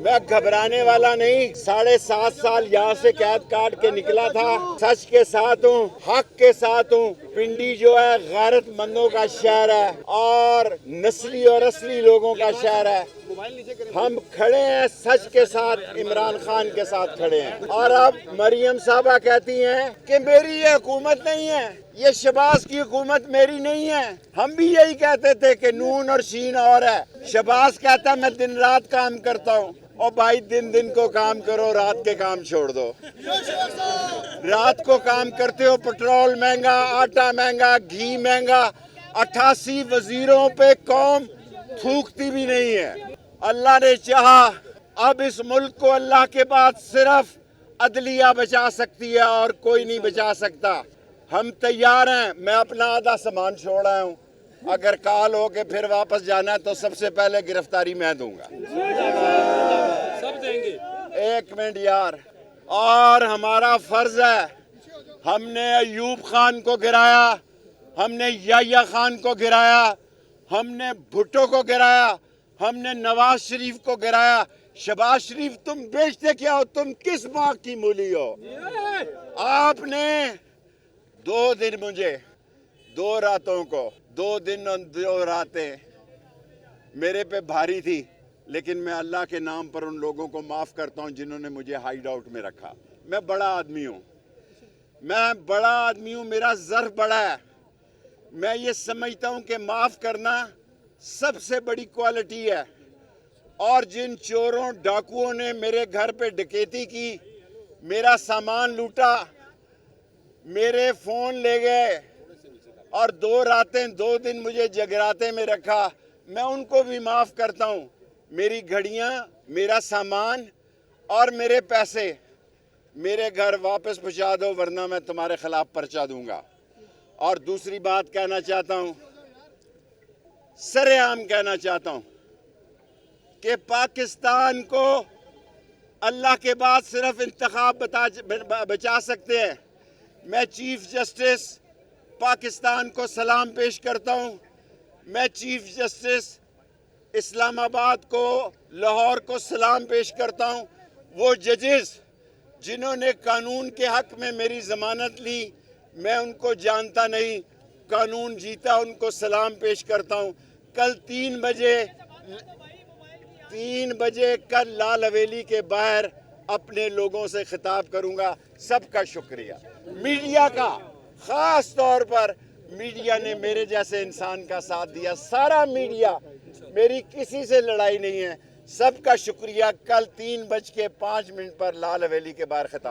میں گھبرانے والا نہیں، 7.5 سال یہاں سے قید کاٹ کے نکلا تھا، سچ کے ساتھ ہوں، حق کے ساتھ ہوں۔ پنڈی جو ہے غیرت مندوں کا شہر ہے اور نسلی اور اصلی لوگوں کا شہر ہے۔ ہم کھڑے ہیں سچ کے ساتھ، عمران خان کے ساتھ کھڑے ہیں۔ اور اب مریم صاحبہ کہتی ہیں کہ میری یہ حکومت نہیں ہے، یہ شہباز کی حکومت میری نہیں ہے۔ ہم بھی یہی کہتے تھے کہ نون اور شین اور ہے۔ شہباز کہتا ہے میں دن رات کام کرتا ہوں، اور بھائی دن کو کام کرو، رات کے کام چھوڑ دو۔ رات کو کام کرتے ہو، پٹرول مہنگا، آٹا مہنگا، گھی مہنگا، 88 وزیروں پہ قوم تھوکتی بھی نہیں ہے۔ اللہ نے چاہا اب اس ملک کو اللہ کے بعد صرف عدلیہ بچا سکتی ہے اور کوئی نہیں بچا سکتا۔ ہم تیار ہیں، میں اپنا آدھا سامان چھوڑ رہا ہوں، اگر کال ہو کے پھر واپس جانا ہے تو سب سے پہلے گرفتاری میں دوں گا۔ سب دیں گے۔ ایک منٹ یار، اور ہمارا فرض ہے، ہم نے ایوب خان کو گرایا، ہم نے یحییٰ خان کو گرایا، ہم نے بھٹو کو گرایا، ہم نے نواز شریف کو گرایا۔ شہباز شریف تم بیچتے کیا ہو؟ تم کس باغ کی مولی ہو؟ آپ نے 2 دن مجھے 2 راتوں کو 2 دن اور 2 راتیں میرے پہ بھاری تھی، لیکن میں اللہ کے نام پر ان لوگوں کو معاف کرتا ہوں جنہوں نے مجھے ہائیڈ آؤٹ میں رکھا۔ میں بڑا آدمی ہوں، میرا ظرف بڑا ہے۔ میں یہ سمجھتا ہوں کہ معاف کرنا سب سے بڑی کوالٹی ہے، اور جن چوروں ڈاکوؤں نے میرے گھر پہ ڈکیتی کی، میرا سامان لوٹا، میرے فون لے گئے اور 2 راتیں 2 دن مجھے جگراتے میں رکھا، میں ان کو بھی معاف کرتا ہوں۔ میری گھڑیاں، میرا سامان اور میرے پیسے میرے گھر واپس پہنچا دو، ورنہ میں تمہارے خلاف پرچہ دوں گا۔ اور دوسری بات کہنا چاہتا ہوں، سرعام کہنا چاہتا ہوں کہ پاکستان کو اللہ کے بعد صرف انتخاب بچا سکتے ہیں۔ میں چیف جسٹس پاکستان کو سلام پیش کرتا ہوں، میں چیف جسٹس اسلام آباد کو، لاہور کو سلام پیش کرتا ہوں۔ وہ ججز جنہوں نے قانون کے حق میں میری ضمانت لی، میں ان کو جانتا نہیں، قانون جیتا، ان کو سلام پیش کرتا ہوں۔ کل 3 بجے کل لال حویلی کے باہر اپنے لوگوں سے خطاب کروں گا۔ سب کا شکریہ، میڈیا کا، خاص طور پر میڈیا نے میرے جیسے انسان کا ساتھ دیا، سارا میڈیا، میری کسی سے لڑائی نہیں ہے۔ سب کا شکریہ۔ کل 3:05 پر لال حویلی کے باہر خطاب